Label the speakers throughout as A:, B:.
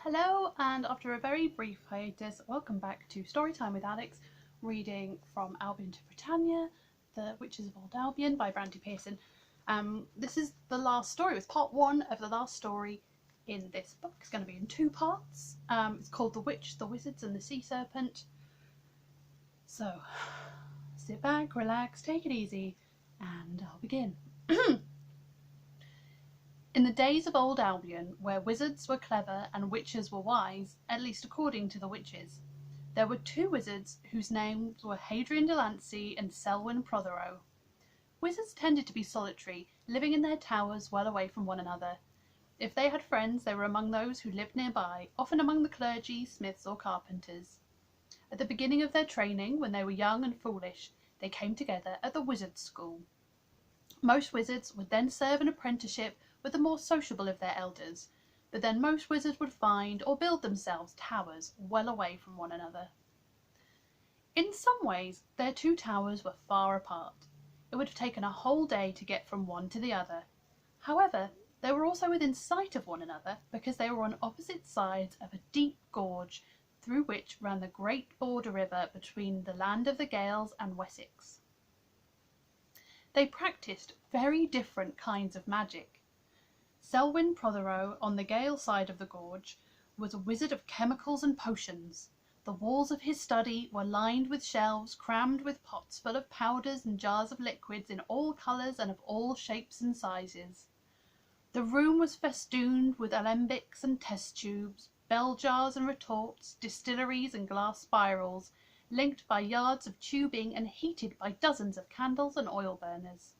A: Hello, and after a very brief hiatus, welcome back to Storytime with Alex, reading from Allbyon to Britannia, The Witches of Old Albion by Brandy Pearson. This is the last story. It was part one of the last story in this book. It's going to be in two parts. It's called The Witch, the Wizards and the Sea Serpent. So, sit back, relax, take it easy, and I'll begin. In the days of old Albion, where wizards were clever and witches were wise, at least according to the witches, there were two wizards whose names were Hadrian de Lancey and Selwyn Prothero. Wizards tended to be solitary, living in their towers well away from one another. If they had friends, they were among those who lived nearby, often among the clergy, smiths or carpenters. At the beginning of their training, when they were young and foolish, they came together at the wizard's school. Most wizards would then serve an apprenticeship with the more sociable of their elders, but then most wizards would find or build themselves towers well away from one another. In some ways, their two towers were far apart. It would have taken a whole day to get from one to the other. However, they were also within sight of one another because they were on opposite sides of a deep gorge through which ran the great border river between the land of the Gaels and Wessex. They practiced very different kinds of magic. Selwyn Prothero, on the Gael side of the gorge, was a wizard of chemicals and potions. The walls of his study were lined with shelves crammed with pots full of powders and jars of liquids in all colours and of all shapes and sizes. The room was festooned with alembics and test tubes, bell jars and retorts, distilleries and glass spirals, linked by yards of tubing and heated by dozens of candles and oil burners.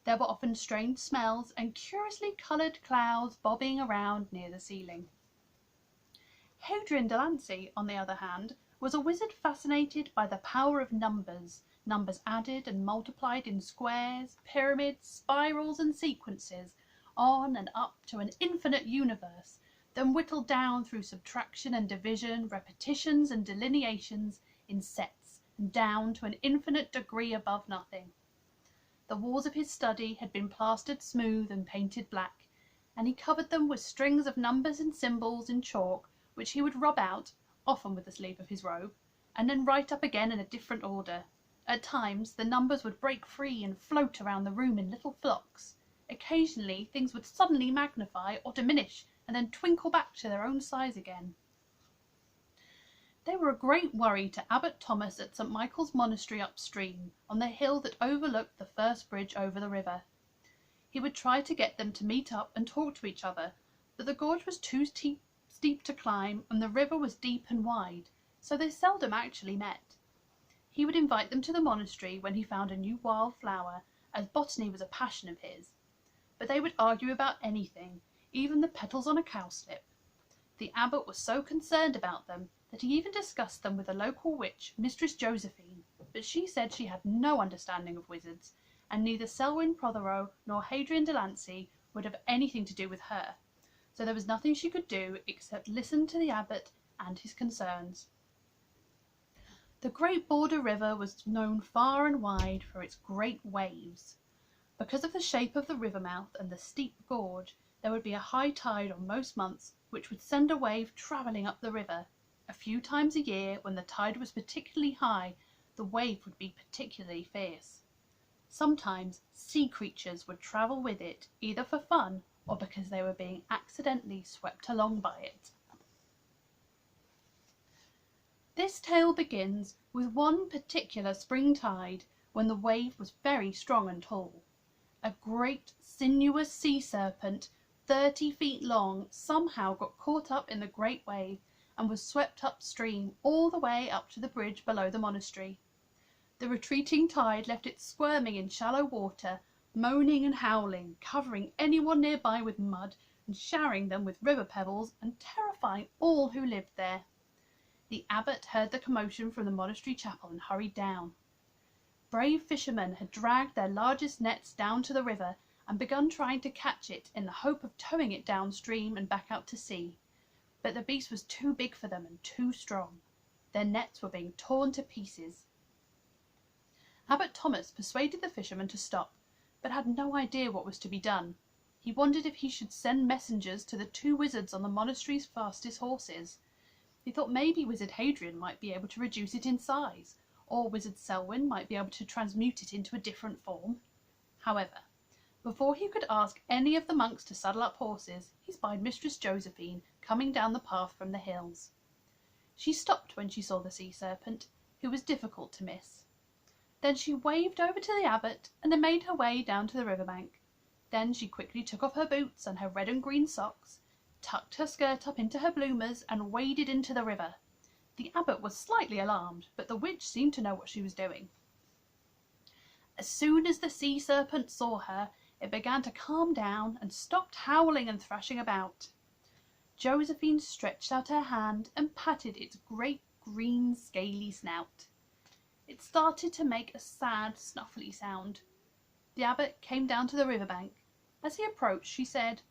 A: There were often strange smells and curiously coloured clouds bobbing around near the ceiling. Hadrian de Lancey, on the other hand, was a wizard fascinated by the power of numbers added and multiplied in squares, pyramids, spirals and sequences, on and up to an infinite universe, then whittled down through subtraction and division, repetitions and delineations in sets, and down to an infinite degree above nothing. The walls of his study had been plastered smooth and painted black, and he covered them with strings of numbers and symbols in chalk, which he would rub out, often with the sleeve of his robe, and then write up again in a different order. At times the numbers would break free and float around the room in little flocks. Occasionally things would suddenly magnify or diminish, and then twinkle back to their own size again. They were a great worry to Abbot Thomas at St. Michael's Monastery upstream, on the hill that overlooked the first bridge over the river. He would try to get them to meet up and talk to each other, but the gorge was too steep to climb, and the river was deep and wide, so they seldom actually met. He would invite them to the monastery when he found a new wild flower, as botany was a passion of his, but they would argue about anything, even the petals on a cowslip. The abbot was so concerned about them that he even discussed them with a local witch, Mistress Josephine, but she said she had no understanding of wizards, and neither Selwyn Prothero nor Hadrian de Lancey would have anything to do with her, so there was nothing she could do except listen to the abbot and his concerns. The great border river was known far and wide for its great waves. Because of the shape of the river mouth and the steep gorge, there would be a high tide on most months, which would send a wave travelling up the river. A few times a year, when the tide was particularly high, the wave would be particularly fierce. Sometimes sea creatures would travel with it, either for fun or because they were being accidentally swept along by it. This tale begins with one particular spring tide when the wave was very strong and tall. A great sinuous sea serpent, 30 feet long, somehow got caught up in the great wave and was swept upstream all the way up to the bridge below the monastery. The retreating tide left it squirming in shallow water, moaning and howling, covering anyone nearby with mud and showering them with river pebbles and terrifying all who lived there. The abbot heard the commotion from the monastery chapel and hurried down. Brave fishermen had dragged their largest nets down to the river and begun trying to catch it in the hope of towing it downstream and back out to sea. But the beast was too big for them and too strong. Their nets were being torn to pieces. Abbot Thomas persuaded the fishermen to stop, but had no idea what was to be done. He wondered if he should send messengers to the 2 wizards on the monastery's fastest horses. He thought maybe Wizard Hadrian might be able to reduce it in size, or Wizard Selwyn might be able to transmute it into a different form. However, before he could ask any of the monks to saddle up horses, he spied Mistress Josephine coming down the path from the hills. She stopped when she saw the sea serpent, who was difficult to miss. Then she waved over to the abbot and then made her way down to the riverbank. Then she quickly took off her boots and her red and green socks, tucked her skirt up into her bloomers, and waded into the river. The abbot was slightly alarmed, but the witch seemed to know what she was doing. As soon as the sea serpent saw her, it began to calm down and stopped howling and thrashing about. Josephine stretched out her hand and patted its great green scaly snout. It started to make a sad snuffly sound. The abbot came down to the riverbank. As he approached, she said,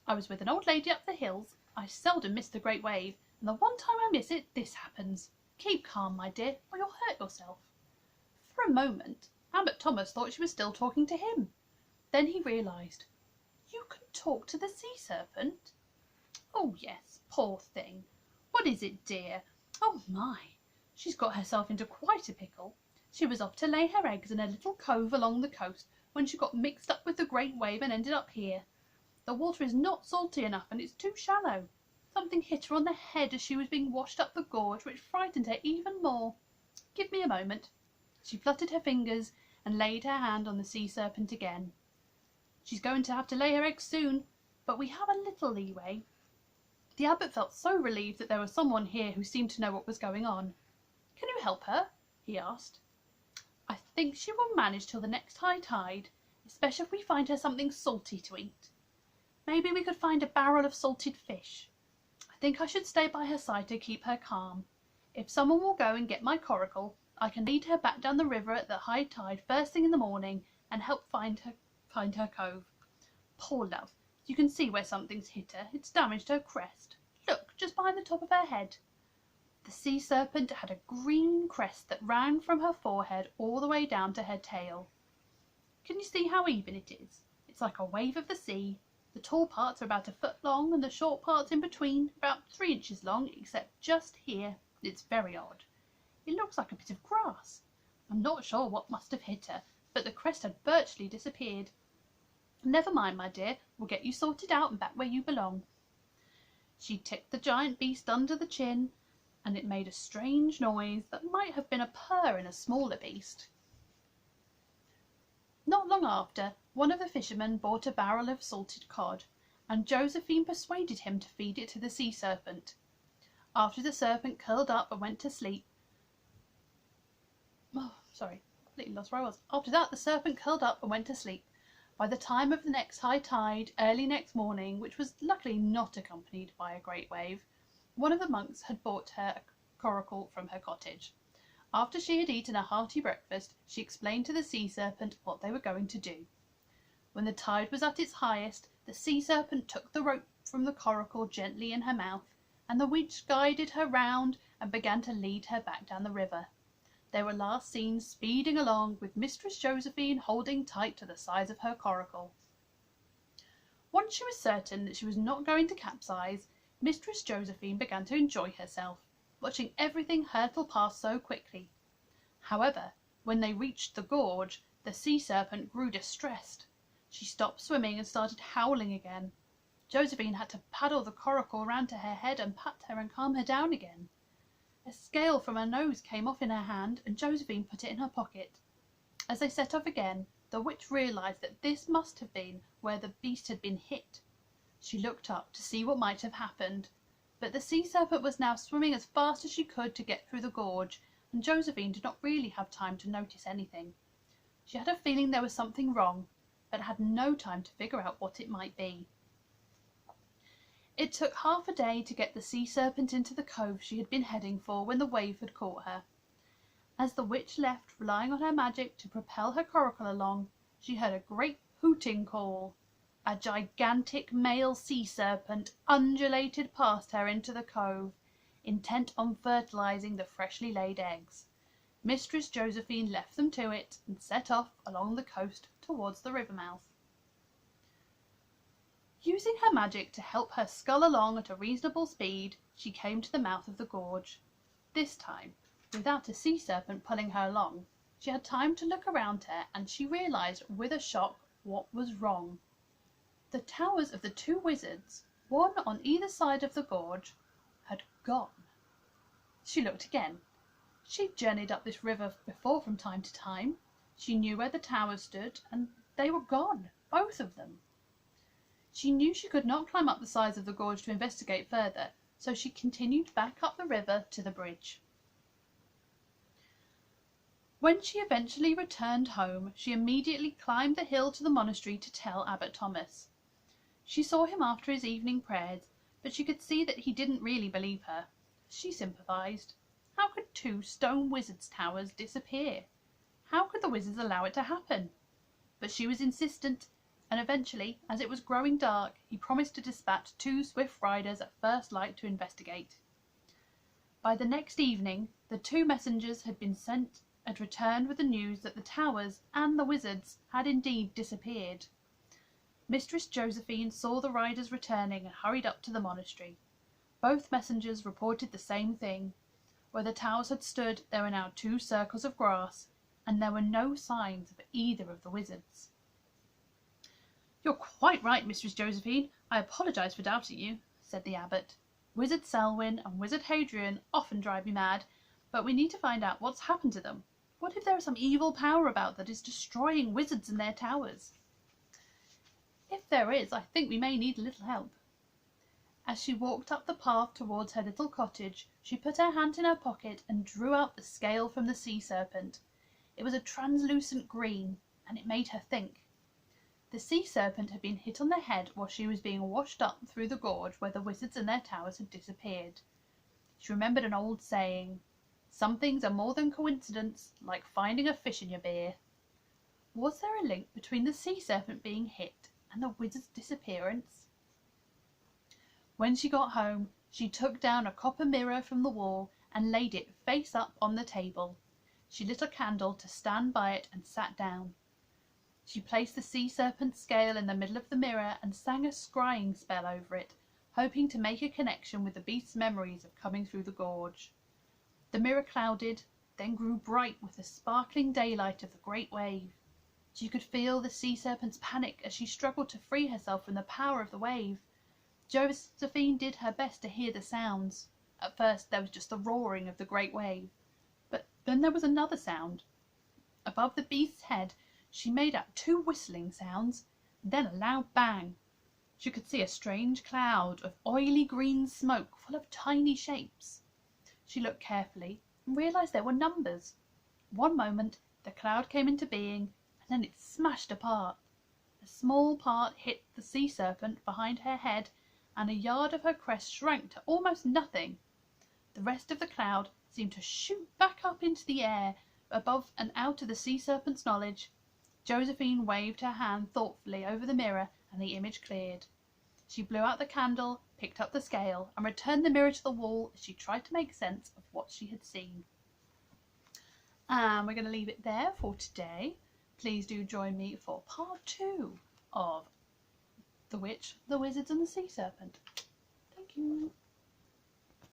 A: "I was with an old lady up the hills. I seldom miss the great wave, and the one time I miss it, this happens. Keep calm, my dear, or you'll hurt yourself." For a moment, Abbot Thomas thought she was still talking to him. Then he realised, "You can talk to the sea serpent?" "Oh yes, poor thing. What is it, dear? Oh my, she's got herself into quite a pickle. She was off to lay her eggs in a little cove along the coast when she got mixed up with the great wave and ended up here. The water is not salty enough and it's too shallow. Something hit her on the head as she was being washed up the gorge, which frightened her even more. Give me a moment." She fluttered her fingers and laid her hand on the sea serpent again. "She's going to have to lay her eggs soon, but we have a little leeway." The abbot felt so relieved that there was someone here who seemed to know what was going on. "Can you help her?" he asked. "I think she will manage till the next high tide, especially if we find her something salty to eat. Maybe we could find a barrel of salted fish. I think I should stay by her side to keep her calm. If someone will go and get my coracle, I can lead her back down the river at the high tide first thing in the morning and help find her cove. Poor love, you can see where something's hit her. It's damaged her crest. Look, just behind the top of her head." The sea serpent had a green crest that ran from her forehead all the way down to her tail. Can you see how even it is? It's like a wave of the sea. The tall parts are about 1 foot long and the short parts in between about 3 inches long, except just here. It's very odd. It looks like a bit of grass. I'm not sure what must have hit her, but the crest had virtually disappeared. Never mind, my dear, we'll get you sorted out and back where you belong." She ticked the giant beast under the chin, and it made a strange noise that might have been a purr in a smaller beast. Not long after, one of the fishermen bought a barrel of salted cod, and Josephine persuaded him to feed it to the sea serpent. After the serpent curled up and went to sleep, After that, the serpent curled up and went to sleep. By the time of the next high tide, early next morning, which was luckily not accompanied by a great wave, one of the monks had brought her a coracle from her cottage. After she had eaten a hearty breakfast, she explained to the sea serpent what they were going to do. When the tide was at its highest, the sea serpent took the rope from the coracle gently in her mouth, and the witch guided her round and began to lead her back down the river. They were last seen speeding along, with Mistress Josephine holding tight to the sides of her coracle. Once she was certain that she was not going to capsize, Mistress Josephine began to enjoy herself, watching everything hurtle past so quickly. However, when they reached the gorge, the sea serpent grew distressed. She stopped swimming and started howling again. Josephine had to paddle the coracle round to her head and pat her and calm her down again. A scale from her nose came off in her hand, and Josephine put it in her pocket. As they set off again, the witch realised that this must have been where the beast had been hit. She looked up to see what might have happened, but the sea serpent was now swimming as fast as she could to get through the gorge, and Josephine did not really have time to notice anything. She had a feeling there was something wrong, but had no time to figure out what it might be. It took half a day to get the sea serpent into the cove she had been heading for when the wave had caught her. As the witch left, relying on her magic to propel her coracle along, she heard a great hooting call. A gigantic male sea serpent undulated past her into the cove, intent on fertilizing the freshly laid eggs. Mistress Josephine left them to it and set off along the coast towards the river mouth. Using her magic to help her scull along at a reasonable speed, she came to the mouth of the gorge. This time, without a sea serpent pulling her along, she had time to look around her, and she realised with a shock what was wrong. The towers of the two wizards, one on either side of the gorge, had gone. She looked again. She'd journeyed up this river before from time to time. She knew where the towers stood, and they were gone, both of them. She knew she could not climb up the sides of the gorge to investigate further, so she continued back up the river to the bridge. When she eventually returned home, she immediately climbed the hill to the monastery to tell Abbot Thomas. She saw him after his evening prayers, but she could see that he didn't really believe her. She sympathised. How could two stone wizards' towers disappear? How could the wizards allow it to happen? But she was insistent, and eventually, as it was growing dark, he promised to dispatch 2 swift riders at first light to investigate. By the next evening, the 2 messengers had been sent and returned with the news that the towers and the wizards had indeed disappeared. Mistress Josephine saw the riders returning and hurried up to the monastery. Both messengers reported the same thing. Where the towers had stood, there were now 2 circles of grass, and there were no signs of either of the wizards. "You're quite right, Mistress Josephine. I apologise for doubting you," said the abbot. "Wizard Selwyn and Wizard Hadrian often drive me mad, but we need to find out what's happened to them. What if there is some evil power about that is destroying wizards and their towers?" "If there is, I think we may need a little help." As she walked up the path towards her little cottage, she put her hand in her pocket and drew out the scale from the sea serpent. It was a translucent green, and it made her think. The sea serpent had been hit on the head while she was being washed up through the gorge where the wizards and their towers had disappeared. She remembered an old saying, "Some things are more than coincidence, like finding a fish in your beer." Was there a link between the sea serpent being hit and the wizard's disappearance? When she got home, she took down a copper mirror from the wall and laid it face up on the table. She lit a candle to stand by it and sat down. She placed the sea serpent's scale in the middle of the mirror and sang a scrying spell over it, hoping to make a connection with the beast's memories of coming through the gorge. The mirror clouded, then grew bright with the sparkling daylight of the great wave. She could feel the sea serpent's panic as she struggled to free herself from the power of the wave. Josephine did her best to hear the sounds. At first there was just the roaring of the great wave, but then there was another sound. Above the beast's head she made out 2 whistling sounds, then a loud bang. She could see a strange cloud of oily green smoke full of tiny shapes. She looked carefully and realised there were numbers. One moment the cloud came into being, and then it smashed apart. A small part hit the sea serpent behind her head, and a yard of her crest shrank to almost nothing. The rest of the cloud seemed to shoot back up into the air above and out of the sea serpent's knowledge. Josephine waved her hand thoughtfully over the mirror, and the image cleared. She blew out the candle, picked up the scale, and returned the mirror to the wall as she tried to make sense of what she had seen. And we're going to leave it there for today. Please do join me for part 2 of The Witch, the Wizards and the Sea Serpent. Thank you.